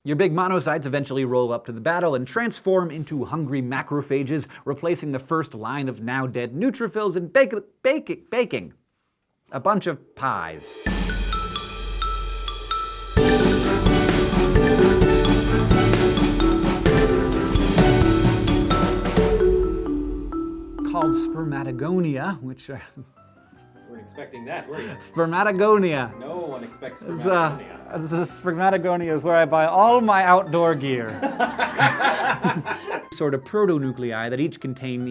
Your big monocytes eventually roll up to the battle and transform into hungry macrophages, replacing the first line of now dead neutrophils and baking a bunch of pies. Called spermatogonia, which Weren't expecting that, were you? spermatogonia. No one expects spermatogonia. Spermatogonia is where I buy all my outdoor gear. Sort of protonuclei that each contain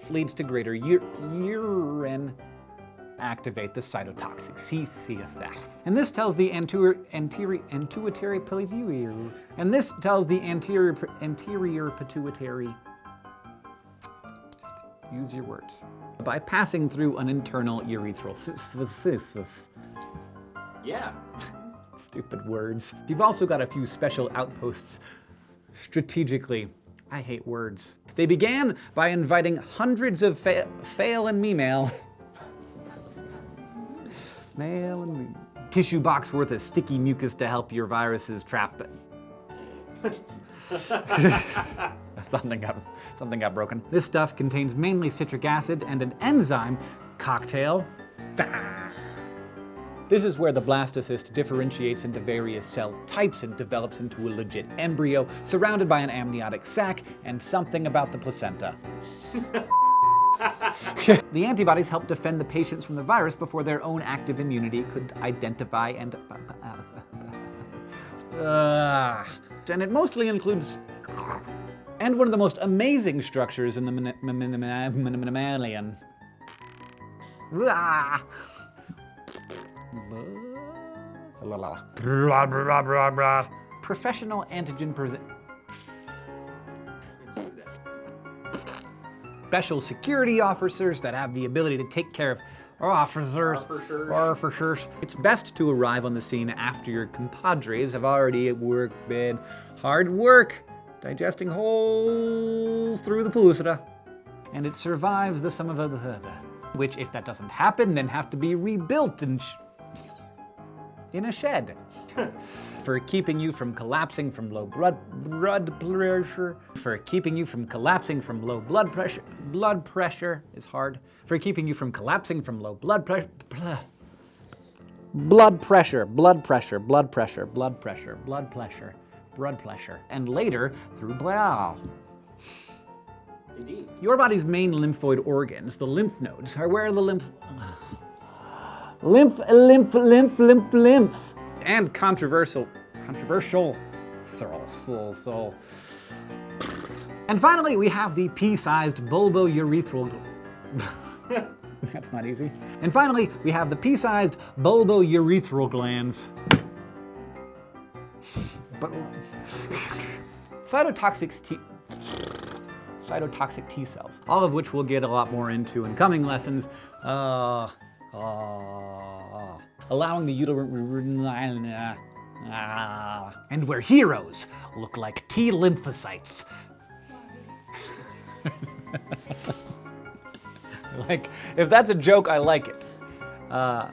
leads to greater urine activate the cytotoxic CCSS. And this tells the anterior pituitary use your words. By passing through an internal urethral cyst. Yeah. Stupid words. You've also got a few special outposts strategically. I hate words. They began by inviting hundreds of fail and male tissue box worth of sticky mucus to help your viruses trap it. Something got broken. This stuff contains mainly citric acid and an enzyme cocktail. This is where the blastocyst differentiates into various cell types and develops into a legit embryo, surrounded by an amniotic sac and something about the placenta. The antibodies help defend the patients from the virus before their own active immunity could identify and it mostly includes and one of the most amazing structures in the mammalian. Professional antigen special security officers that have the ability to take care of officers. It's best to arrive on the scene after your compadres have already been hard work digesting holes through the pusada. And it survives the sum of the which, if that doesn't happen, then have to be rebuilt in a shed. For keeping you from collapsing from low blood pressure. For keeping you from collapsing from low blood pressure. Blood pressure is hard. For keeping you from collapsing from low blood pressure. Blood pressure. And later, through blah. Indeed. Your body's main lymphoid organs, the lymph nodes, are where the lymph. And controversial. And finally, we have the pea-sized bulbourethral. That's not easy. And finally, we have the pea-sized bulbourethral glands. Cytotoxic T cells, all of which we'll get a lot more into in coming lessons. Allowing the uterine and where heroes look like T lymphocytes. Like, if that's a joke, I like it. I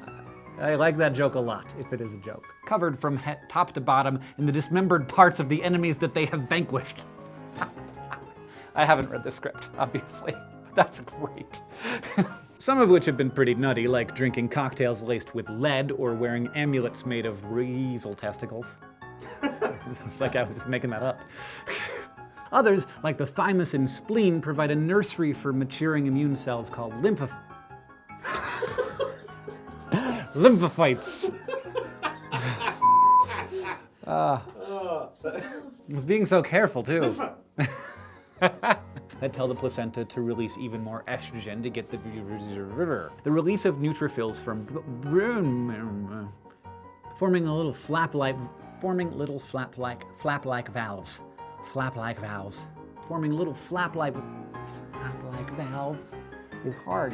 like that joke a lot, if it is a joke. Covered from top to bottom in the dismembered parts of the enemies that they have vanquished. I haven't read the script, obviously. That's great. Some of which have been pretty nutty, like drinking cocktails laced with lead or wearing amulets made of weasel testicles. It's like I was just making that up. Others, like the thymus and spleen, provide a nursery for maturing immune cells called lymphocytes. I was being so careful, too. That tell the placenta to release even more estrogen to get the release of neutrophils from forming little flap-like valves. Forming little flap-like valves is hard.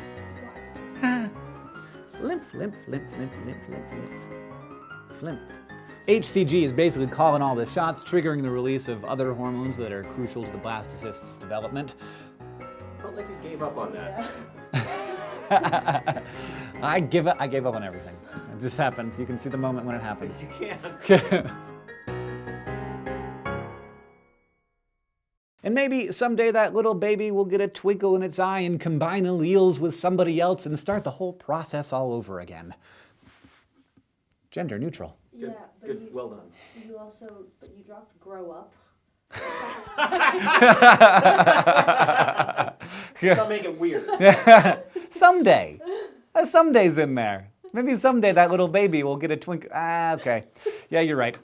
Lymph. HCG is basically calling all the shots, triggering the release of other hormones that are crucial to the blastocyst's development. Felt like you gave up on that. I gave up on everything. It just happened. You can see the moment when it happened. You can. And maybe someday that little baby will get a twinkle in its eye and combine alleles with somebody else and start the whole process all over again. Gender neutral. Good, Yeah, but good, well done. you dropped grow up. Don't make it weird. Someday. Someday's in there. Maybe someday that little baby will get a twinkle. Okay. Yeah, you're right.